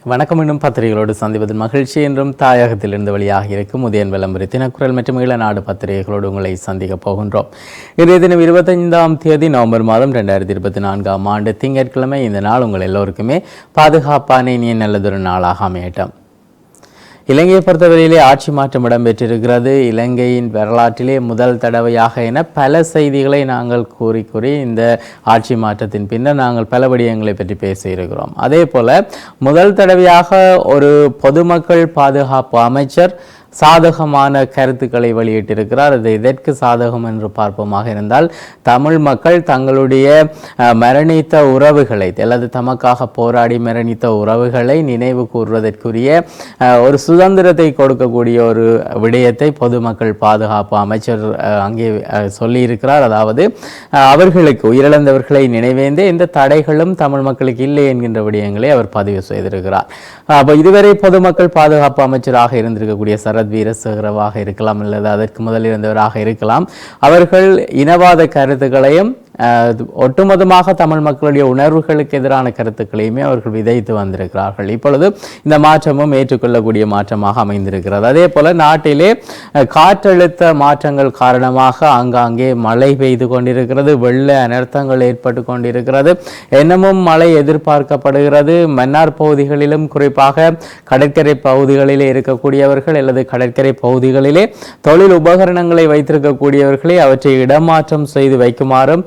வணக்கம். இன்னும் பத்திரிகைகளோடு சந்திப்பதில் மகிழ்ச்சி என்றும் தாயகத்திலிருந்து வெளியாக இருக்கும் உதயன் விளம்பரி தினக்குரல் மற்றும் ஈழநாடு பத்திரிகைகளோடு உங்களை சந்திக்கப் போகின்றோம். இன்றைய தினம் 25ஆம் தேதி நவம்பர் மாதம் 2024ஆம் ஆண்டு திங்கட்கிழமை. இந்த நாள் உங்கள் எல்லோருக்குமே பாதுகாப்பான இனிய நல்லதொரு நாளாக அமையட்டும். இலங்கையை பொறுத்தவரையிலே ஆட்சி மாற்றம் இடம்பெற்றிருக்கிறது. இலங்கையின் வரலாற்றிலே முதல் தடவையாக என பல செய்திகளை நாங்கள் கூறி இந்த ஆட்சி மாற்றத்தின் பின்னர் நாங்கள் பல விடயங்களை பற்றி பேசியிருக்கிறோம். அதே போல முதல் தடவையாக ஒரு பொதுமக்கள் பாதுகாப்பு அமைச்சர் சாதகமான கருத்துக்களை வெளியிட்டிருக்கிறார். அது எதற்கு சாதகம் என்று பார்ப்போமாக இருந்தால், தமிழ் மக்கள் தங்களுடைய மரணித்த உறவுகளை அல்லது தமக்காக போராடி மரணித்த உறவுகளை நினைவு கூறுவதற்குரிய ஒரு சுதந்திரத்தை கொடுக்கக்கூடிய ஒரு விடயத்தை பொதுமக்கள் பாதுகாப்பு அமைச்சர் அங்கே சொல்லியிருக்கிறார். அதாவது அவர்களுக்கு உயிரிழந்தவர்களை நினைவேந்தே எந்த தடைகளும் தமிழ் மக்களுக்கு இல்லை என்கின்ற விடயங்களை அவர் பதிவு செய்திருக்கிறார். அப்போ இதுவரை பொதுமக்கள் பாதுகாப்பு அமைச்சராக இருந்திருக்கக்கூடிய வீரசேகரவாக இருக்கலாம் அல்லது அதற்கு முதல் இருந்தவராக இருக்கலாம். அவர்கள் இனவாத கருத்துக்களையும் ஒட்டுமொத்தமாக தமிழ் மக்களுடைய உணர்வுகளுக்கு எதிரான கருத்துக்களையுமே அவர்கள் விதைத்து வந்திருக்கிறார்கள். இப்பொழுது இந்த மாற்றமும் ஏற்றுக்கொள்ளக்கூடிய மாற்றமாக அமைந்திருக்கிறது. அதே போல நாட்டிலே காற்றழுத்த மாற்றங்கள் காரணமாக ஆங்காங்கே மழை பெய்து கொண்டிருக்கிறது. வெள்ள அனர்த்தங்கள் ஏற்பட்டு கொண்டிருக்கிறது. இன்னமும் மழை எதிர்பார்க்கப்படுகிறது. மன்னார் பகுதிகளிலும் குறிப்பாக கடற்கரை பகுதிகளிலே இருக்கக்கூடியவர்கள் அல்லது கடற்கரை பகுதிகளிலே தொழில் உபகரணங்களை வைத்திருக்கக்கூடியவர்களை அவற்றை இடமாற்றம் செய்து வைக்குமாறும்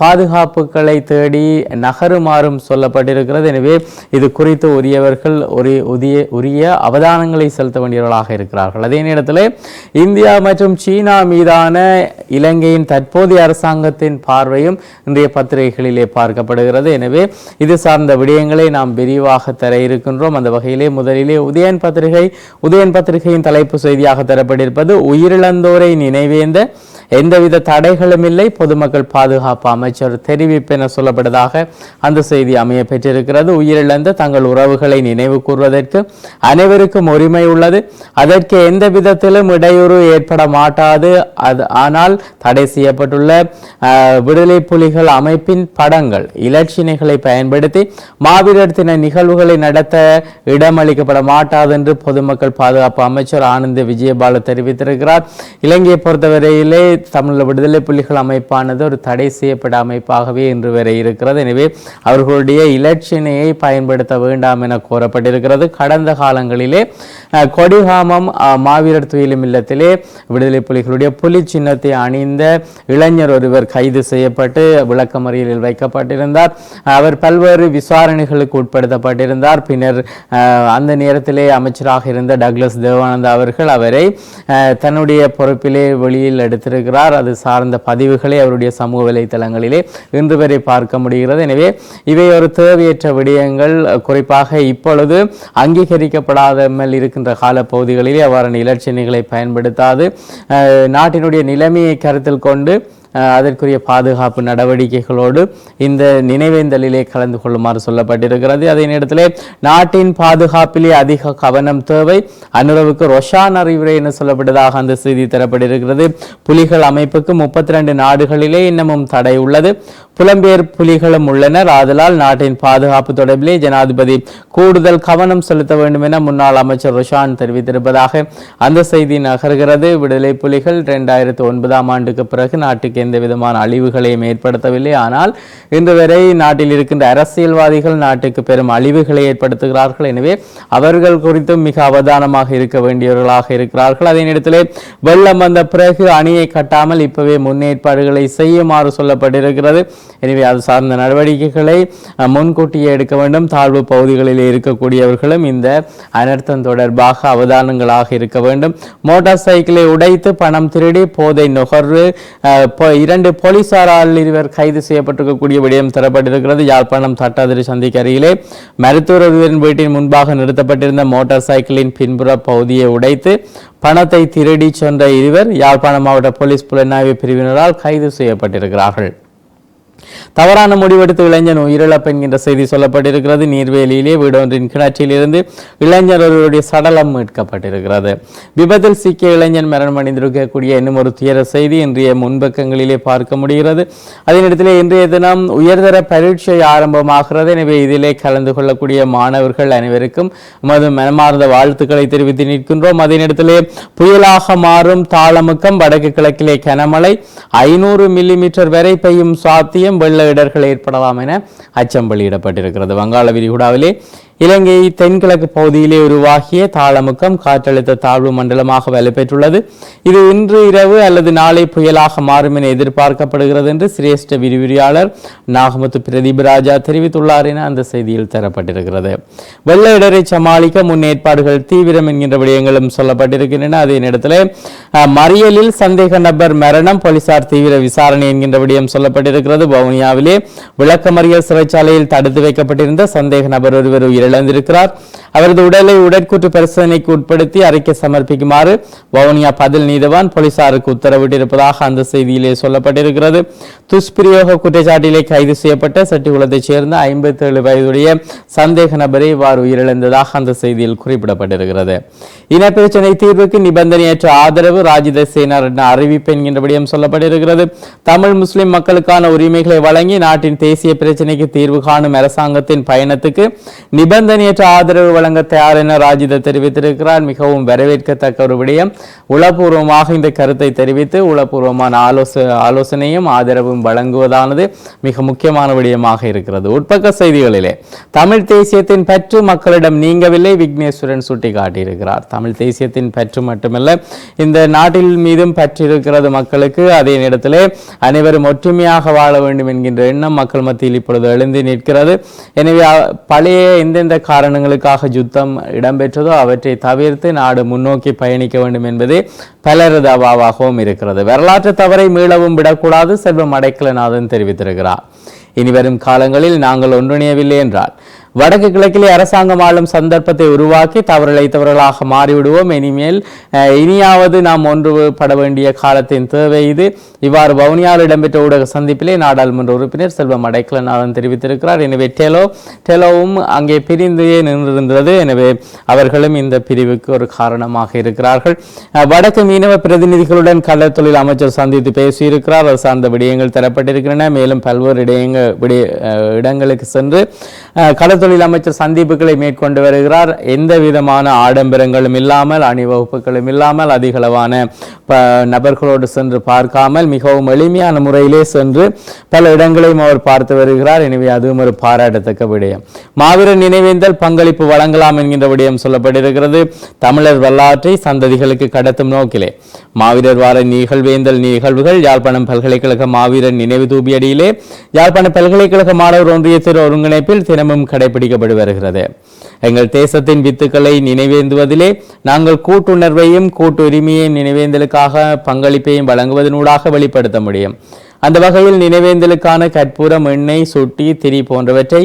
பாதுகாப்புகளை தேடி நகருமாறும் சொல்லப்பட்டிருக்கிறது. எனவே இது குறித்து உரியவர்கள் உரிய அவதானங்களை செலுத்த வேண்டியவர்களாக இருக்கிறார்கள். அதே நேரத்தில் இந்தியா மற்றும் சீனா மீதான இலங்கையின் தற்போதைய அரசாங்கத்தின் பார்வையும் இன்றைய பத்திரிகைகளிலே பார்க்கப்படுகிறது. எனவே இது சார்ந்த விடயங்களை நாம் விரிவாக தர இருக்கின்றோம். அந்த வகையிலே முதலிலே உதயன் பத்திரிகையின் தலைப்பு செய்தியாக தரப்பட்டிருப்பது உயிரிழந்தோரை நினைவேந்த எந்தவித தடைகளும் இல்லை, பொதுமக்கள் பாதுகாப்பு அமைச்சர் தெரிவிப்பு என சொல்லப்பட்டதாக அந்த செய்தி அமைய பெற்றிருக்கிறது. உயிரிழந்த தங்கள் உறவுகளை நினைவு கூறுவதற்கு அனைவருக்கும் உரிமை உள்ளது. அதற்கு எந்த விதத்திலும் இடையூறு ஏற்பட மாட்டாது. ஆனால் தடை செய்யப்பட்டுள்ள விடுதலை புலிகள் அமைப்பின் படங்கள் இலட்சினைகளை பயன்படுத்தி மாவீரர் தின நிகழ்வுகளை நடத்த இடமளிக்கப்பட மாட்டாது என்று பொதுமக்கள் பாதுகாப்பு அமைச்சர் ஆனந்த் விஜயபால தெரிவித்திருக்கிறார். இலங்கையை பொறுத்தவரையிலே தமிழ் விடுதலை புலிகள் அமைப்பானது ஒரு தடை செய்யப்பட்ட அமைப்பாகவே இன்று வரை இருக்கிறது. எனவே அவர்களுடைய இலட்சினையை பயன்படுத்த வேண்டாம் என கோரப்பட்டிருக்கிறது. கடந்த காலங்களிலே கொடிகாமம் மாவீரர் துயிலும் இல்லத்திலே விடுதலை புலிகளுடைய புலி சின்னத்தை அணிந்த இளைஞர் ஒருவர் கைது செய்யப்பட்டு விளக்கமறியலில் வைக்கப்பட்டிருந்தார். அவர் பல்வேறு விசாரணைகளுக்கு உட்படுத்தப்பட்டிருந்தார். பின்னர் அந்த நேரத்திலே அமைச்சராக இருந்த டக்ளஸ் தேவானந்தா அவர்கள் அவரை தன்னுடைய பொறுப்பிலே வெளியில் எடுத்திருக்கிறார். அது சார்ந்த பதிவுகளை அவருடைய சமூக வலைத்தளங்களிலே இன்று வரை பார்க்க முடிகிறது. எனவே இவை ஒரு தேவையற்ற விடயங்கள். குறிப்பாக இப்பொழுது அங்கீகரிக்கப்படாமல் இருக்கின்ற காலப்பகுதிகளிலே அவ்வாறான இலட்சியங்களை பயன்படுத்தாது நாட்டினுடைய நிலைமையை கருத்தில் கொண்டு அதற்குரிய பாதுகாப்பு நடவடிக்கைகளோடு இந்த நினைவேந்தலிலே கலந்து கொள்ளுமாறு சொல்லப்பட்டிருக்கிறது. அதே நேரத்திலே நாட்டின் பாதுகாப்பிலே அதிக கவனம் தேவை. அனுரவுக்கு ரொஷான் அறிவுரை என சொல்லப்பட்டதாக அந்த செய்தி தரப்பட்டிருக்கிறது. புலிகள் அமைப்புக்கு 32 நாடுகளிலே இன்னமும் தடை உள்ளது. புலம்பெயர் புலிகளும் உள்ளனர். ஆதலால் நாட்டின் பாதுகாப்பு தொடர்பிலே ஜனாதிபதி கூடுதல் கவனம் செலுத்த வேண்டும் என முன்னாள் அமைச்சர் ரொஷான் தெரிவித்திருப்பதாக அந்த செய்தி நகர்கிறது. விடுதலை புலிகள் 2009ஆம் ஆண்டுக்கு பிறகு நாட்டுக்கு எந்த விதமான அழிவுகளையும் ஏற்படுத்தவில்லை. ஆனால் இன்று வரை நாட்டில் இருக்கின்ற அரசியல்வாதிகள் நாட்டுக்கு பெரும் அழிவுகளை ஏற்படுத்துகிறார்கள். எனவே அவர்கள் குறித்தும் மிக அவதானமாக இருக்க வேண்டியவர்களாக இருக்கிறார்கள். அதே நேரத்திலே வெள்ளம் வந்த பிறகு அணியை கட்டாமல் இப்பவே முன்னேற்பாடுகளை செய்யுமாறு சொல்லப்பட்டிருக்கிறது. எனவே அது சார்ந்த நடவடிக்கைகளை முன்கூட்டியே எடுக்க வேண்டும். தாழ்வு பகுதிகளில் இருக்கக்கூடியவர்களும் இந்த அனர்த்தம் தொடர்பாக அவதானங்களாக இருக்க வேண்டும். மோட்டார் சைக்கிளை உடைத்து பணம் திருடி போதை நுகர்வு 2 போலீசாரால் இருவர் கைது செய்யப்பட்டிருக்கக்கூடிய விடயம் தரப்பட்டிருக்கிறது. யாழ்ப்பாணம் தட்டாதிரி சந்திக்கு அருகிலே மருத்துவரின் வீட்டின் முன்பாக நிறுத்தப்பட்டிருந்த மோட்டார் சைக்கிளின் பின்புற பகுதியை உடைத்து பணத்தை திருடி சென்ற இருவர் யாழ்ப்பாணம் மாவட்ட போலீஸ் புலனாய்வு பிரிவினரால் கைது செய்யப்பட்டிருக்கிறார்கள். தவறான முடிவெடுத்து இளைஞன் உயிரிழப்பு என்கின்ற செய்தி சொல்லப்பட்டிருக்கிறது. நீர்வேலியிலே வீடொன்றின் கிணற்றிலிருந்து இளைஞர் ஒருவருடைய சடலம் மீட்கப்பட்டிருக்கிறது. விபத்தில் சிக்கிய இளைஞன் மரணமடைந்திருக்கக்கூடிய இன்னும் ஒரு துயர செய்தி இன்றைய முன்பக்கங்களிலே பார்க்க முடிகிறது. அதனிடத்திலே இன்றைய தினம் உயர்தர பரீட்சை ஆரம்பமாகிறது. எனவே இதிலே கலந்து கொள்ளக்கூடிய மாணவர்கள் அனைவருக்கும் நமது மனமார்ந்த வாழ்த்துக்களை தெரிவித்து நிற்கின்றோம். அதனிடத்திலே புயலாக மாறும் தாளமுக்கம், வடக்கு கிழக்கிலே கனமழை, 500 மில்லிமீட்டர் வரை பெய்யும் சாத்தியம், வெள்ள இடர்கள் ஏற்படலாம் என அச்சம் வெளியிடப்பட்டிருக்கிறது. வங்காள விரிகுடாவிலே இலங்கை தென்கிழக்கு பகுதியிலே உருவாகிய தாளமுக்கம் காற்றழுத்த தாழ்வு மண்டலமாக வலுப்பெற்றுள்ளது. இது இன்று இரவு அல்லது நாளை புயலாக மாறும் என எதிர்பார்க்கப்படுகிறது என்று சிரேஷ்ட விரிவுரையாளர் நாகமுத்து பிரதீபராஜா தெரிவித்துள்ளார் என அந்த செய்தியில் தரப்பட்டிருக்கிறது. வெள்ள இடரை சமாளிக்க முன்னேற்பாடுகள் தீவிரம் என்கின்ற விடயங்களும் சொல்லப்பட்டிருக்கின்றன. அதே நேரத்தில் மறியலில் சந்தேக நபர் மரணம், போலீசார் தீவிர விசாரணை என்கின்ற விடயம் சொல்லப்பட்டிருக்கிறது. வவுனியாவிலே விளக்கமறியல் சிறைச்சாலையில் தடுத்து வைக்கப்பட்டிருந்த சந்தேக நபர் ஒருவர் இழந்திருக்கிறார். அவரது உடலை உடற்கூற்று பரிசோதனைக்கு உட்படுத்தி அறிக்கை சமர்ப்பிக்குமாறு வவுனியா பதில் நீதவான் போலீசாருக்கு உத்தரவிட்டிருப்பதாக அந்த செய்தியிலே சொல்லப்பட்டிருக்கிறது. துஷ்பிரயோக குற்றச்சாட்டிலே கைது செய்யப்பட்ட செட்டிகுளத்தைச் சேர்ந்த 57 வயதுடைய சந்தேக நபரை இவ்வாறு உயிரிழந்ததாக அந்த செய்தியில் குறிப்பிடப்பட்டிருக்கிறது. இனப்பிரச்சனை தீர்வுக்கு நிபந்தனையற்ற ஆதரவு, ராஜித சேனார் என அறிவிப்பு என்கின்ற விடயம் சொல்லப்பட்டிருக்கிறது. தமிழ் முஸ்லிம் மக்களுக்கான உரிமைகளை வழங்கி நாட்டின் தேசிய பிரச்சனைக்கு தீர்வு காணும் அரசாங்கத்தின் பயணத்துக்கு நிபந்தனையற்ற ஆதரவு வழங்க தயார் என ராஜித தெரிவித்திருக்கிறார். மிகவும் வரவேற்கத்தக்க ஒரு விடயம். உளப்பூர்வமாக இந்த கருத்தை தெரிவித்து உளப்பூர்வமான ஆலோசனையும் ஆதரவும் வழங்குவதானது மிக முக்கியமான விடயமாக இருக்கிறது. உட்பக்க செய்திகளிலே தமிழ் தேசியத்தின் பற்று மக்களிடம் நீங்கவில்லை, விக்னேஸ்வரன் சுட்டிக்காட்டியிருக்கிறார். தமிழ் தேசியத்தின் பற்று மட்டுமல்ல, இந்த நாட்டில் மீதும் பற்றிருக்கிறது மக்களுக்கு. அதே நேரத்திலே அனைவரும் ஒற்றுமையாக வாழ வேண்டும் என்கின்ற எண்ணம் மக்கள் மத்தியில் இப்பொழுது எழுந்து நிற்கிறது. எனவே பழைய எந்தெந்த காரணங்களுக்காக யுத்தம் இடம்பெற்றதோ அவற்றை தவிர்த்து நாடு முன்னோக்கி பயணிக்க வேண்டும் என்பதே பலரது அவாவாகவும் இருக்கிறது. வரலாற்று தவறை மீளவும் விடக்கூடாது, செல்வம் அடைக்கலநாதன் தெரிவித்திருக்கிறார். இனிவரும் காலங்களில் நாங்கள் ஒன்றிணையவில்லை என்றால் வடக்கு கிழக்கிலே அரசாங்கம் ஆளும் சந்தர்ப்பத்தை உருவாக்கி தவறிழைத்தவர்களாக மாறிவிடுவோம். இனியாவது நாம் ஒன்றுபட வேண்டிய காலத்தின் தேவை இது. இவ்வாறு வவுனியாவில் இடம்பெற்ற ஊடக சந்திப்பிலே நாடாளுமன்ற உறுப்பினர் செல்வம் அடைக்கலநாதன் தெரிவித்திருக்கிறார். எனவே டெலோவும் அங்கே பிரிந்தே நின்றிருந்தது. எனவே அவர்களும் இந்த பிரிவுக்கு ஒரு காரணமாக இருக்கிறார்கள். வடக்கு மீனவ பிரதிநிதிகளுடன் கடற்தொழில் அமைச்சர் சந்தித்து பேசியிருக்கிறார். அது சார்ந்த விடயங்கள் தரப்பட்டிருக்கின்றன. மேலும் பல்வேறு இடங்களுக்கு சென்று கடற்தொழில் அமைச்சர் சந்திப்புகளை மேற்கொண்டு வருகிறார். எந்த விதமான ஆடம்பரங்களும் இல்லாமல், அணிவகுப்புகளும் இல்லாமல், அதிகளவான நபர்களோடு சென்று பார்க்காமல் மிகவும் எளிமையான முறையிலே சென்று பல இடங்களையும் அவர் பார்த்து வருகிறார். எனவே அதுவும் ஒரு பாராட்டத்தக்க விடயம். மாவீரர் நினைவேந்தல் பங்களிப்பு வழங்கலாம் என்கின்ற விடயம் சொல்லப்பட்டிருக்கிறது. தமிழர் வரலாற்றை சந்ததிகளுக்கு கடத்தும் நோக்கிலே மாவீரர் வார நிகழ்வேந்தல் நிகழ்வுகள் யாழ்ப்பாணம் பல்கலைக்கழக மாவீரர் நினைவு தூபியடியிலே யாழ்ப்பாணம் பல்கலைக்கழக மாணவர் ஒன்றியத்தின் ஒருங்கிணைப்பில் தினமும் கடைபிடிக்கப்பட்டு வருகிறது. எங்கள் தேசத்தின் வித்துக்களை நினைவேந்துவதிலே நாங்கள் கூட்டுணர்வையும் கூட்டு உரிமையையும் நினைவேந்தலுக்காக பங்களிப்பையும் வழங்குவதனூடாக வெளிப்படுத்த முடியும். அந்த வகையில் நினைவேந்தலுக்கான கற்பூரம், எண்ணெய், சுட்டி, திரி போன்றவற்றை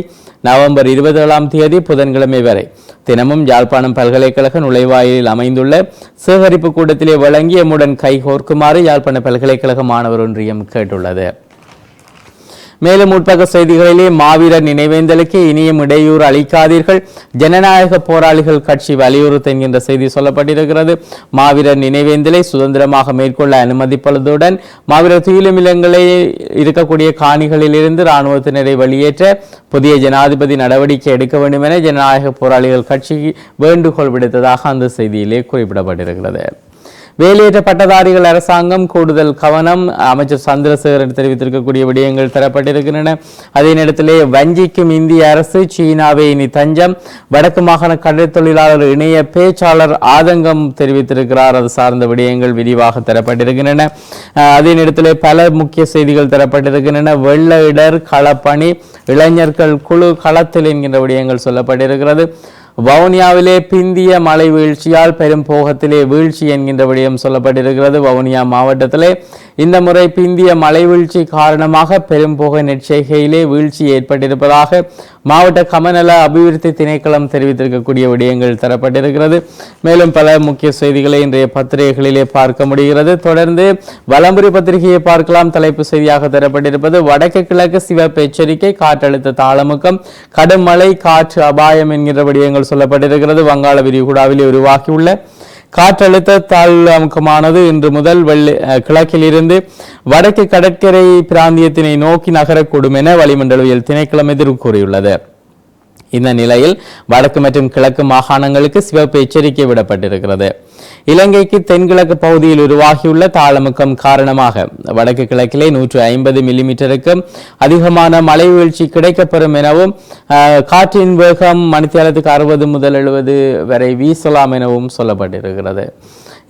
நவம்பர் 27ஆம் தேதி புதன்கிழமை வரை தினமும் யாழ்ப்பாணம் பல்கலைக்கழக நுழைவாயிலில் அமைந்துள்ள சேகரிப்பு கூடத்திலே வழங்கி எம்முடன் கைகோர்க்குமாறு யாழ்ப்பாண பல்கலைக்கழக மாணவர் ஒன்றியம் கேட்டுள்ளது. மேலும் உட்பக்க செய்திகளிலே மாவீரர் நினைவேந்தலுக்கு இனியும் இடையூறு அளிக்காதீர்கள், ஜனநாயக போராளிகள் கட்சி வலியுறுத்த என்கின்ற செய்தி சொல்லப்பட்டிருக்கிறது. மாவீரர் நினைவேந்தலை சுதந்திரமாக மேற்கொள்ள அனுமதிப்பதுடன் மாவீரர் துயிலுமில்லங்களை இருக்கக்கூடிய காணிகளில் இருந்து இராணுவத்தினரை வெளியேற்ற புதிய ஜனாதிபதி நடவடிக்கை எடுக்க வேண்டும் என ஜனநாயக போராளிகள் கட்சி வேண்டுகோள் விடுத்ததாக அந்த செய்தியிலே குறிப்பிடப்பட்டிருக்கிறது. வேலையற்ற பட்டதாரிகள் அரசாங்கம் கூடுதல் கவனம், அமைச்சர் சந்திரசேகரன் தெரிவித்திருக்கக்கூடிய விடயங்கள் தரப்பட்டிருக்கின்றன. அதே நேரத்திலே வஞ்சிக்கும் இந்திய அரசு, சீனாவை இனி தஞ்சம், வடக்கு மாகாண கடற்தொழிலாளர் இணைய பேச்சாளர் ஆதங்கம் தெரிவித்திருக்கிறார். அது சார்ந்த விடயங்கள் விரிவாக தரப்பட்டிருக்கின்றன. அதே நேரத்திலே பல முக்கிய செய்திகள் தரப்பட்டிருக்கின்றன. வெள்ள இடர் களப்பணி, இளைஞர்கள் குழு களத்தில் என்கின்ற விடயங்கள் சொல்லப்பட்டிருக்கிறது. வவுனியாவிலே பிந்திய மழை வீழ்ச்சியால் பெரும் போகத்திலே வீழ்ச்சி என்கின்ற விடயம் சொல்லப்பட்டிருக்கிறது. வவுனியா மாவட்டத்திலே இந்த முறை பிந்திய மழை வீழ்ச்சி காரணமாக பெரும் போக நெற்செய்கையிலே வீழ்ச்சி ஏற்பட்டிருப்பதாக மாவட்ட கமநல அபிவிருத்தி திணைக்களம் தெரிவித்திருக்கக்கூடிய விடயங்கள் தரப்பட்டிருக்கிறது. மேலும் பல முக்கிய செய்திகளை இன்றைய பத்திரிகைகளிலே பார்க்க முடிகிறது. தொடர்ந்து வலம்புரி பத்திரிகையை பார்க்கலாம். தலைப்பு செய்தியாக தரப்பட்டிருப்பது வடக்கு கிழக்கு சிவப்பு எச்சரிக்கை, காற்றழுத்த தாளமுக்கம், கடும் மழை, காற்று அபாயம் என்கிற விடயங்கள் சொல்லப்பட்டிருக்கிறது. வங்காள விரிகுடாவிலே உருவாகியுள்ள காற்றழுத்த தாழ்முகமானது இன்று முதல் கிழக்கில் இருந்து வடக்கு கடற்கரை பிராந்தியத்தினை நோக்கி நகரக்கூடும் என வளிமண்டலவியல் திணைக்களம் எதிர்ப்பு கூறியுள்ளது. இந்த நிலையில் வடக்கு மற்றும் கிழக்கு மாகாணங்களுக்கு சிவப்பு எச்சரிக்கை விடப்பட்டிருக்கிறது. இலங்கைக்கு தென்கிழக்கு பகுதியில் உருவாகியுள்ள தாளமுக்கம் காரணமாக வடக்கு கிழக்கிலே 150 மில்லிமீட்டருக்கு அதிகமான மழை வீழ்ச்சி கிடைக்கப்பெறும் எனவும் காற்றின் வேகம் மணித்தியாலத்துக்கு 60 முதல் 70 வரை வீசலாம் எனவும் சொல்லப்பட்டிருக்கிறது.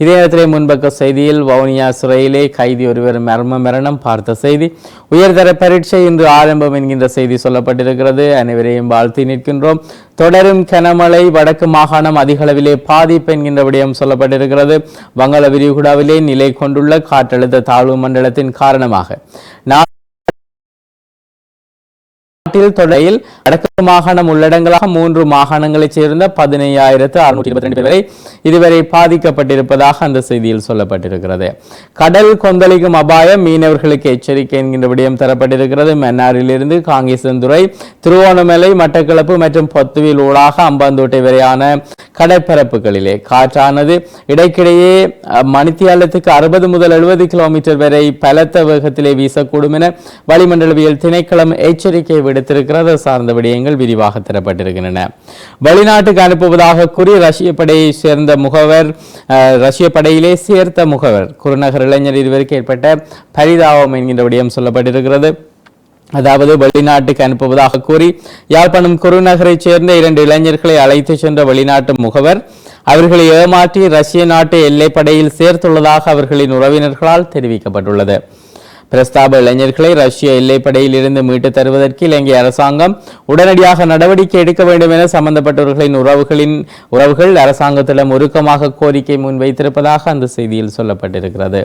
இதே நேரத்திலே முன்பக்க செய்தியில் வவுனியா சிறையிலே கைதி ஒருவர் மரணம் பார்த்த செய்தி, உயர்தர பரீட்சை இன்று ஆரம்பம் என்கின்ற செய்தி சொல்லப்பட்டிருக்கிறது. அனைவரையும் வாழ்த்தி நிற்கின்றோம். தொடரும் கனமழை, வடக்கு மாகாணம் அதிக அளவிலே பாதிப்பு என்கின்ற விடயம் சொல்லப்பட்டிருக்கிறது. வங்காள விரிகுடாவிலே நிலை கொண்டுள்ள காற்றழுத்த தாழ்வு மண்டலத்தின் காரணமாக தொடரில் வடக்கு மாகாணம் உள்ளடங்களாக 3 மாகாணங்களைச் சேர்ந்த 15,622 வரை இதுவரை பாதிக்கப்பட்டிருப்பதாக அந்த செய்தியில் சொல்லப்பட்டிருக்கிறது. கடல் கொந்தளிக்கும் அபாயம், மீனவர்களுக்கு எச்சரிக்கை என்கின்ற விடயம் தரப்பட்டிருக்கிறது. மன்னாரிலிருந்து காங்கேசன்துறை, திருவோணமலை, மட்டக்களப்பு மற்றும் பொத்துவில் ஊடாக அம்பாந்தோட்டை வரையான கடற்பரப்புகளிலே காற்றானது இடைக்கிடையே மணித்தியாலத்துக்கு 60 முதல் 70 கிலோமீட்டர் வரை பலத்த வேகத்திலே வீசக்கூடும் என வளிமண்டலவியல் திணைக்களம் எச்சரிக்கை விடுத்திருக்கிறது. சார்ந்த விடயங்கள் விரிவாக தரப்பட்டிருக்கின்றன. வெளிநாட்டுக்கு அனுப்புவதாக கூறி ரஷ்ய படையை சேர்ந்த முகவர், ரஷ்ய படையிலே சேர்த்த முகவர் குருநகர் இளைஞர் இருவருக்கு ஏற்பட்ட பரிதாபம் என்கின்ற விடயம் சொல்லப்பட்டிருக்கிறது. அதாவது வெளிநாட்டுக்கு அனுப்புவதாக கூறி யாழ்ப்பாணம் குருநகரைச் சேர்ந்த 2 இளைஞர்களை அழைத்து சென்ற வெளிநாட்டு முகவர் அவர்களை ஏமாற்றி ரஷ்ய நாட்டு எல்லைப்படையில் சேர்த்துள்ளதாக அவர்களின் உறவினர்களால் தெரிவிக்கப்பட்டுள்ளது. பிரஸ்தாப இளைஞர்களை ரஷ்ய எல்லைப்படையில் இருந்து மீட்டு தருவதற்கு இலங்கை அரசாங்கம் உடனடியாக நடவடிக்கை எடுக்க வேண்டும் என சம்பந்தப்பட்டவர்களின் உறவுகள் அரசாங்கத்திடம் உருக்கமாக கோரிக்கை முன்வைத்திருப்பதாக அந்த செய்தியில் சொல்லப்பட்டிருக்கிறது.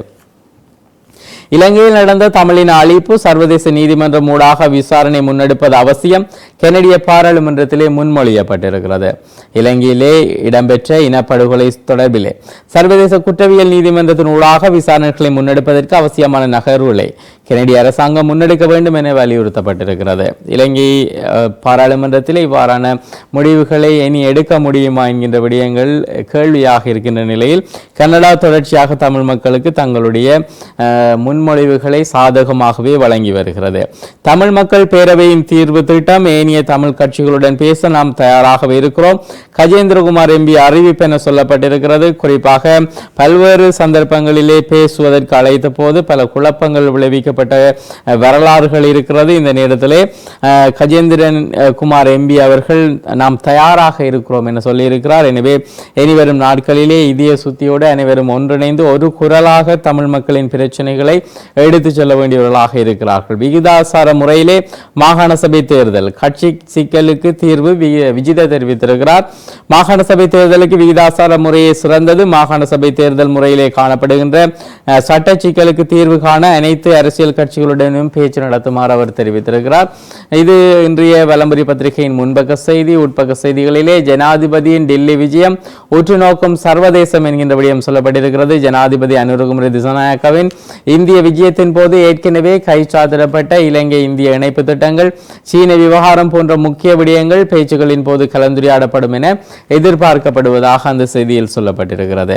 இலங்கையில் நடந்த தமிழின அழிப்பு சர்வதேச நீதிமன்றம் ஊடாக விசாரணை முன்னெடுப்பது அவசியம், கெனடிய பாராளுமன்றத்திலே முன்மொழியப்பட்டிருக்கிறது. இலங்கையிலே இடம்பெற்ற இனப்படுகொலை தொடர்பிலே சர்வதேச குற்றவியல் நீதிமன்றத்தின் ஊடாக விசாரணைகளை முன்னெடுப்பதற்கு அவசியமான நகர்வுகளை கெனடிய அரசாங்கம் முன்னெடுக்க வேண்டும் என வலியுறுத்தப்பட்டிருக்கிறது. இலங்கை பாராளுமன்றத்தில் இவ்வாறான முடிவுகளை இனி எடுக்க முடியுமா என்கின்ற விடயங்கள் கேள்வியாக இருக்கின்ற நிலையில் கனடா தொடர்ச்சியாக தமிழ் மக்களுக்கு தங்களுடைய முன்மொழிவுகளை சாதகமாகவே வழங்கி வருகிறது. தமிழ் மக்கள் பேரவையின் தீர்வு திட்டம், ஏனைய தமிழ் கட்சிகளுடன் பேச நாம் தயாராக இருக்கிறோம், கஜேந்திரகுமார் எம்பி அறிவிப்பு என சொல்லப்பட்டிருக்கிறது. குறிப்பாக பல்வேறு சந்தர்ப்பங்களிலே பேசுவதற்கு அழைத்த போது பல குழப்பங்கள் விளைவிக்கப்பட்ட வரலாறுகள் இருக்கிறது. இந்த நேரத்திலே கஜேந்திரன் குமார் எம்பி அவர்கள் நாம் தயாராக இருக்கிறோம் என சொல்லியிருக்கிறார். எனவே இனிவரும் நாட்களிலே இதய சுத்தியோடு அனைவரும் ஒன்றிணைந்து ஒரு குரலாக தமிழ் மக்களின் பிரச்சனைகளை எடுத்து செல்ல வேண்டியவர்களாக இருக்கிறார்கள். விகிதாசார முறையிலே மாகாண சபை தேர்தல் கட்சி சிக்கலுக்கு தீர்வு விஜித தெரிவித்திருக்கிறார். மாகாண சபை தேர்தலுக்கு விகிதாசார முறையே சிறந்தது. மாகாண சபை தேர்தல் முறையிலே காணப்படுகின்ற சட்ட சிக்கலுக்கு தீர்வு காண அனைத்து அரசியல் கட்சிகளுடனும் பேச்சு நடத்துமாறு அவர் தெரிவித்திருக்கிறார். இது இன்றைய வலம்புரி பத்திரிகையின் முன்பக்க செய்தி. உட்பக்க செய்திகளிலே ஜனாதிபதியின் டெல்லி விஜயம் உற்று நோக்கும் சர்வதேசம் என்கின்ற விடயம் சொல்லப்பட்டிருக்கிறது. ஜனாதிபதி அனுரகுமார திசாநாயக்கவின் இந்திய விஜயத்தின் போது ஏற்கனவே கைச்சாத்திடப்பட்ட இலங்கை இந்திய இணைப்பு திட்டங்கள், சீன விவகாரம் போன்ற முக்கிய விடயங்கள் பேச்சுகளின் போது கலந்துரையாடப்படும் என எதிர்பார்க்கப்படுவதாக அந்த செய்தியில் சொல்லப்பட்டிருக்கிறது.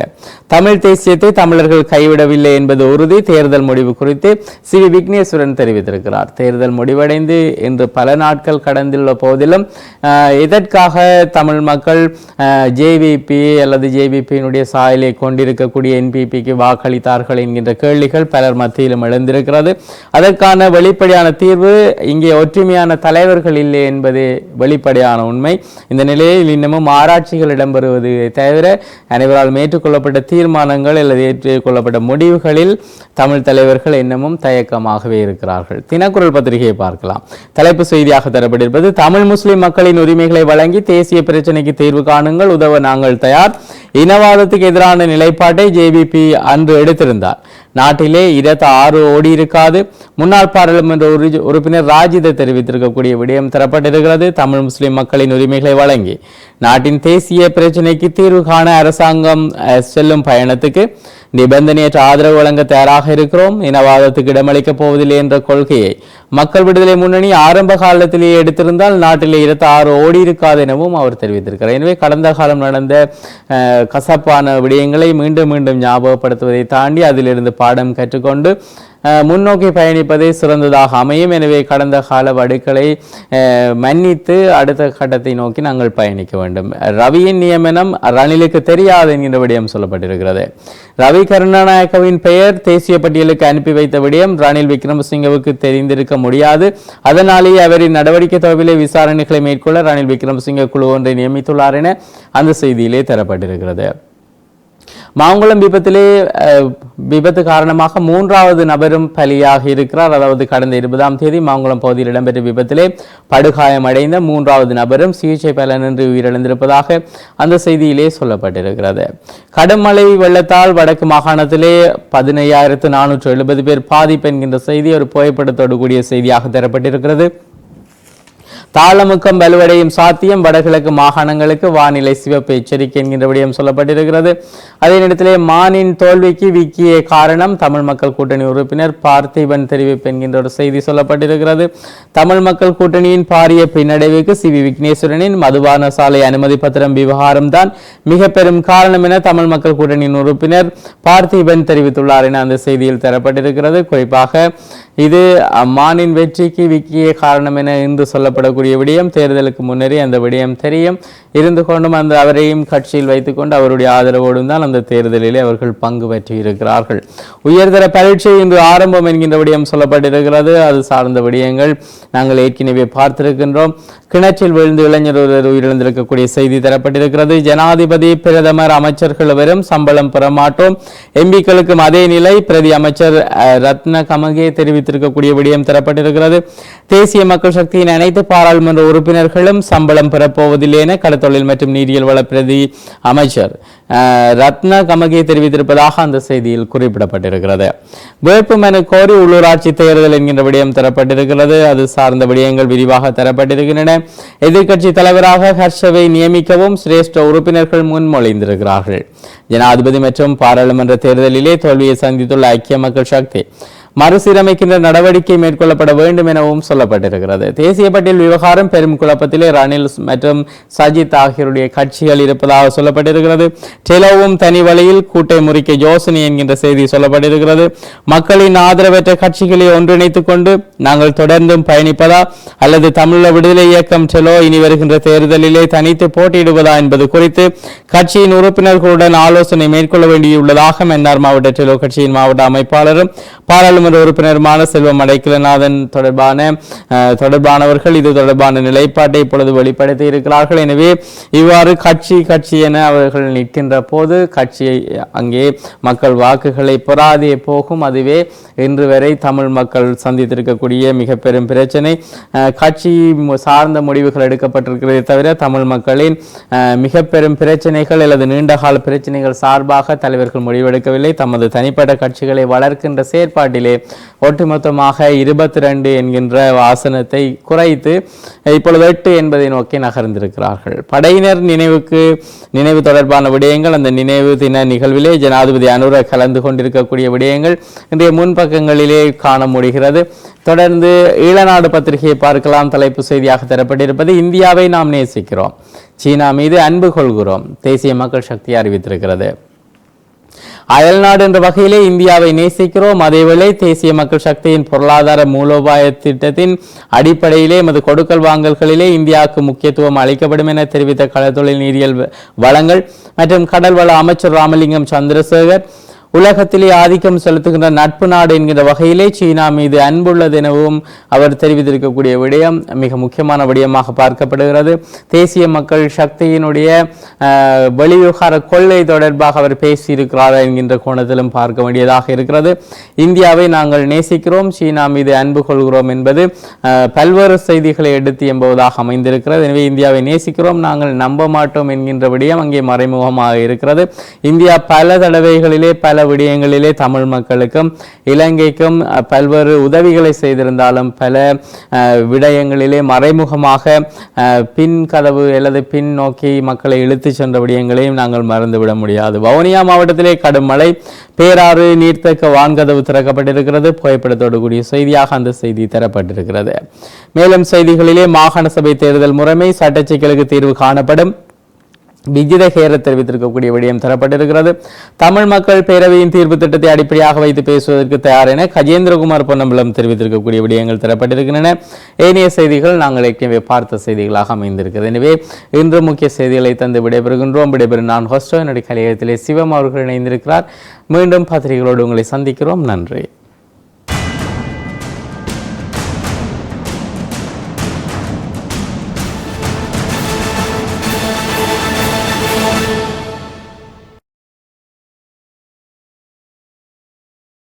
தமிழ் தேசியத்தை தமிழர்கள் கைவிடவில்லை என்பது உறுதி, தேர்தல் முடிவு குறித்து சி வி விக்னேஸ்வரன் தெரிவித்திருக்கிறார். தேர்தல் முடிவடைந்து இன்று பல நாட்கள் கடந்துள்ள போதிலும் இதற்காக தமிழ் மக்கள் ஜேவிபி அல்லது ஜேவிபியினுடைய சாயலை கொண்டிருக்கக்கூடிய என்பிபிக்கு வாக்களித்தார்கள் என்கின்ற கேள்விகள் பலர் மத்தியிலும் எழுந்திருக்கிறது. அதற்கான வெளிப்படையான தீர்வு இங்கே ஒற்றுமையான தலைவர்கள் இல்லை என்பது வெளிப்படையான உண்மை. இந்த நிலையில் இன்னமும் ஆராய்ச்சிகள் இடம்பெறுவது தவிர அனைவரால் ஏற்றுக்கொள்ளப்பட்ட தீர்மானங்கள் அல்லது ஏற்றுக்கொள்ளப்பட்ட முடிவுகளில் தமிழ் தலைவர்கள் இன்னமும் தயக்கமாகவே இருக்கிறார்கள். தினக்குரல் பத்திரிகையை பார்க்கலாம். தலைப்பு செய்தியாக தரப்பட்டிருப்பது தமிழ் முஸ்லிம் மக்களின் உரிமைகளை வழங்கி தேசிய பிரச்சனைக்கு தீர்வு காணுங்கள், உதவ நாங்கள் தயார். இனவாதத்துக்கு எதிரான நிலைப்பாட்டை ஜேவிபி அன்று எடுத்திருந்தார். நாட்டிலே 26 ஓடி இருக்காது. முன்னாள் பாராளுமன்ற உறுப்பினர் ராஜித தெரிவித்திருக்கக்கூடிய விடயம் தரப்பட்டிருக்கிறது. தமிழ் முஸ்லிம் மக்களின் உரிமைகளை வழங்கி நாட்டின் தேசிய பிரச்சினைக்கு தீர்வு காண அரசாங்கம் செல்லும் பயணத்துக்கு நிபந்தனையற்ற ஆதரவு வழங்க தயாராக இருக்கிறோம். இனவாதத்துக்கு இடமளிக்கப் போவதில்லை என்ற கொள்கையை மக்கள் விடுதலை முன்னணி ஆரம்ப காலத்திலேயே எடுத்திருந்தால் நாட்டிலே 26 ஓடி இருக்காது எனவும் அவர் தெரிவித்திருக்கிறார். எனவே கடந்த காலம் நடந்த கசப்பான விடயங்களை மீண்டும் மீண்டும் ஞாபகப்படுத்துவதை தாண்டி அதிலிருந்து பாடம் கற்றுக்கொண்டு முன்னோக்கி பயணிப்பதே சிறந்ததாக அமையும். எனவே கடந்த கால வடுக்களை மன்னித்து அடுத்த கட்டத்தை நோக்கி நாங்கள் பயணிக்க வேண்டும். ரவியின் நியமனம் ரணிலுக்கு தெரியாது என்கின்ற விடயம் சொல்லப்பட்டிருக்கிறது. ரவி கருணாநாயக்கவின் பெயர் தேசிய பட்டியலுக்கு அனுப்பி வைத்த விடயம் ரணில் விக்ரமசிங்கவுக்கு தெரிந்திருக்க முடியாது. அதனாலேயே அவரின் நடவடிக்கை தொடர்பிலே விசாரணைகளை மேற்கொள்ள ரணில் விக்ரமசிங்க குழு ஒன்றை நியமித்துள்ளார் என அந்த செய்தியிலே தரப்பட்டிருக்கிறது. மாங்குளம் விபத்து காரணமாக 3வது நபரும் பலியாக இருக்கிறார். அதாவது கடந்த 20ஆம் தேதி மாங்குளம் பகுதியில் இடம்பெற்ற விபத்திலே படுகாயமடைந்த 3வது நபரும் சிகிச்சை பலனின்றி உயிரிழந்திருப்பதாக அந்த செய்தியிலே சொல்லப்பட்டிருக்கிறது. கடும் மழை வெள்ளத்தால் வடக்கு மாகாணத்திலே 15,470 பேர் பாதிப்பு என்கின்ற செய்தி ஒரு புகைப்படத்தோடு கூடிய செய்தியாக தரப்பட்டிருக்கிறது. தாளமுக்கம் வலுவடையும் சாத்தியம், வடகிழக்கு மாகாணங்களுக்கு வானிலை சிவப்பு எச்சரிக்கை என்கின்ற விடயம் சொல்லப்பட்டிருக்கிறது. அதே நேரத்திலே மானின் தோல்விக்கு விக்கிய காரணம் தமிழ் மக்கள் கூட்டணி உறுப்பினர் பார்த்திபன் தெரிவிப்பு என்கின்ற ஒரு செய்தி சொல்லப்பட்டிருக்கிறது. தமிழ் மக்கள் கூட்டணியின் பாரிய பின்னடைவுக்கு சி.வி. விக்னேஸ்வரனின் மதுபான சாலை அனுமதி பத்திரம் விவகாரம் தான் மிக பெரும் காரணம் என தமிழ் மக்கள் கூட்டணியின் உறுப்பினர் பார்த்திபன் தெரிவித்துள்ளார் என அந்த செய்தியில் தரப்பட்டிருக்கிறது. குறிப்பாக இது மானின் வெற்றிக்கு விக்கிய காரணம் என இன்று சொல்லப்படக்கூடிய விடயம். தேர்தலுக்கு முன்னரே அந்த விடயம் தெரியும் இருந்து கொண்டும் அவரையும் கட்சியில் வைத்துக்கொண்டு அவருடைய ஆதரவோடும் தான் அந்த தேர்தலிலே அவர்கள் பங்கு பெற்று இருக்கிறார்கள். உயர்தர பரீட்சை இன்று ஆரம்பம் என்கின்ற விடயம் சொல்லப்பட்டிருக்கிறது. அது சார்ந்த விடயங்கள் நாங்கள் ஏற்கனவே பார்த்திருக்கின்றோம். கிணற்றில் விழுந்து இளைஞர் ஒருவர் உயிரிழந்திருக்கக்கூடிய செய்தி தரப்பட்டிருக்கிறது. ஜனாதிபதி பிரதமர் அமைச்சர்கள் வரும் சம்பளம் பெற மாட்டோம், எம்பிக்களுக்கும் அதே நிலை, பிரதி அமைச்சர் ரத்ன கமகே தெரிவித்திருக்கக்கூடிய விடயம் தரப்பட்டிருக்கிறது. தேசிய மக்கள் சக்தியின் அனைத்து பாராளுமன்ற உறுப்பினர்களும் சம்பளம் பெறப்போவதில்லை என கடத்தொழில் மற்றும் நீரியல் வள பிரதி அமைச்சர் ரத்ன கமகே தெரிவித்திருப்பதாக அந்த செய்தியில் குறிப்பிடப்பட்டிருக்கிறது. வேட்புமனு கோரி உள்ளூராட்சி தேர்தல் என்கின்ற விடயம் தரப்பட்டிருக்கிறது. அது சார்ந்த விடயங்கள் விரிவாக தரப்பட்டிருக்கின்றன. எதிர்க்கட்சி தலைவராக ஹர்ஷவை நியமிக்கவும் சிரேஷ்ட உறுப்பினர்கள் முன்மொழிந்திருக்கிறார்கள். ஜனாதிபதி மற்றும் பாராளுமன்ற தேர்தலிலே தோல்வியை சந்தித்துள்ள ஐக்கிய மக்கள் சக்தி மறுசீரமைக்கின்ற நடவடிக்கை மேற்கொள்ளப்பட வேண்டும் எனவும் சொல்லப்பட்டிருக்கிறது. தேசிய பட்டியல் விவகாரம் பெரும் குழப்பத்திலே ரணில் மற்றும் சஜித் ஆகியோருடைய கட்சிகள் இருப்பதாக சொல்லப்பட்டிருக்கிறது. டெலோவும் தனி வழியில் கூட்டை முறிக்க யோசனை என்கின்ற செய்தி சொல்லப்பட்டிருக்கிறது. மக்களின் ஆதரவற்ற கட்சிகளை ஒன்றிணைத்துக் கொண்டு நாங்கள் தொடர்ந்தும் பயணிப்பதா அல்லது தமிழீழ விடுதலை இயக்கம் டெலோ இனி வருகின்ற தேர்தலிலே தனித்து போட்டியிடுவதா என்பது குறித்து கட்சியின் உறுப்பினர்களுடன் ஆலோசனை மேற்கொள்ள வேண்டியுள்ளதாக மன்னார் மாவட்ட டெலோ கட்சியின் மாவட்ட அமைப்பாளரும் பாராளுமன்ற உறுப்பினருமான செல்வம் அடைக்கலநாதன் தொடர்பானவர்கள் இது தொடர்பான நிலைப்பாட்டை இப்பொழுது வெளிப்படுத்தி இருக்கிறார்கள். எனவே இவ்வாறு கட்சி என அவர்கள் நிற்கின்ற போது கட்சியை அங்கே மக்கள் வாக்குகளை பெறாதே போகும். அதுவே இன்று வரை தமிழ் மக்கள் சந்தித்திருக்கக்கூடிய மிக பெரும் பிரச்சனை. கட்சி சார்ந்த முடிவுகள் எடுக்கப்பட்டிருக்கிறதே தவிர தமிழ் மக்களின் மிக பெரும் பிரச்சனைகள் அல்லது நீண்டகால பிரச்சனைகள் சார்பாக தலைவர்கள் முடிவெடுக்கவில்லை. தமது தனிப்பட்ட கட்சிகளை வளர்க்கின்ற செயற்பாட்டிலே ஒட்டுமொத்தமாக 22 என்கின்ற ஆசனத்தை குறைத்து இப்பொழுது 8 என்பதை நோக்கி நகர்ந்திருக்கிறார்கள். படையினர் நினைவு தொடர்பான விடயங்கள், அந்த நினைவு தின நிகழ்விலே ஜனாதிபதி அனுர கலந்து கொண்டிருக்கக்கூடிய விடயங்கள் இன்றைய முன்பக்கங்களிலே காண முடிகிறது. தொடர்ந்து ஈழநாடு பத்திரிகையை பார்க்கலாம். தலைப்பு செய்தியாக தரப்பட்டிருப்பது இந்தியாவை நாம் நேசிக்கிறோம், சீனா மீது அன்பு கொள்கிறோம், தேசிய மக்கள் சக்தி அறிவித்திருக்கிறது. அயல்நாடு என்ற வகையிலே இந்தியாவை நேசிக்கிறோம், அதேவேளை தேசிய மக்கள் சக்தியின் பொருளாதார மூலோபாய திட்டத்தின் அடிப்படையிலே எமது கொடுக்கல் வாங்கல்களிலே இந்தியாவுக்கு முக்கியத்துவம் அளிக்கப்படும் என தெரிவித்த கடற்தொழில் நீரியல் வளங்கள் மற்றும் கடல்வள அமைச்சர் ராமலிங்கம் சந்திரசேகர் உலகத்திலே ஆதிக்கம் செலுத்துகின்ற நட்பு நாடு என்கிற வகையிலே சீனா மீது அன்புள்ளது எனவும் அவர் தெரிவித்திருக்கக்கூடிய விடயம் மிக முக்கியமான விடயமாக பார்க்கப்படுகிறது. தேசிய மக்கள் சக்தியினுடைய வெளிவிவகார கொள்கை தொடர்பாக அவர் பேசியிருக்கிறார் என்கின்ற கோணத்திலும் பார்க்க வேண்டியதாக இருக்கிறது. இந்தியாவை நாங்கள் நேசிக்கிறோம், சீனா மீது அன்பு கொள்கிறோம் என்பது பல்வேறு செய்திகளை எடுத்து என்பதாக அமைந்திருக்கிறது. எனவே இந்தியாவை நேசிக்கிறோம், நாங்கள் நம்ப மாட்டோம் என்கின்ற விடயம் அங்கே மறைமுகமாக இருக்கிறது. இந்தியா பல தடவைகளிலே பல விடயங்களிலே தமிழ் மக்களுக்கும் இலங்கைக்கும் பல்வேறு உதவிகளை செய்திருந்தாலும் பல விடயங்களிலே மறைமுகமாக பின் கதவு அல்லது பின் நோக்கி மக்களை இழுத்து சென்ற விடயங்களையும் நாங்கள் மறந்துவிட முடியாது. வவுனியா மாவட்டத்திலே கடும் மழை, பேராறு நீர்த்தக்க வான்கதவு திறக்கப்பட்டிருக்கிறது. புகைப்படத்தோடு கூடிய செய்தியாக அந்த செய்தி தரப்பட்டிருக்கிறது. மேலும் செய்திகளிலே மாகாண சபை தேர்தல் முறைமை சட்ட சிக்கலுக்கு தீர்வு காணப்படும். விஜித ஹேர தெரிவித்திருக்கக்கூடிய விடயம் தரப்பட்டிருக்கிறது. தமிழ் மக்கள் பேரவையின் தீர்ப்பு திட்டத்தை அடிப்படையாக வைத்து பேசுவதற்கு தயார் என கஜேந்திரகுமார் பொன்னம்பலம் தெரிவித்திருக்கக்கூடிய விடயங்கள் தரப்பட்டிருக்கின்றன. ஏனைய செய்திகள் நாங்கள் ஏற்கனவே பார்த்த செய்திகளாக அமைந்திருக்கிறது. எனவே இன்று முக்கிய செய்திகளை தந்து விடைபெறுகின்றோம். விடைபெறும் நான் ஹோஸ்டோ, என்னுடைய கலையகத்திலே சிவம் அவர்கள் இணைந்திருக்கிறார். மீண்டும் பத்திரிகைகளோடு உங்களை சந்திக்கிறோம். நன்றி.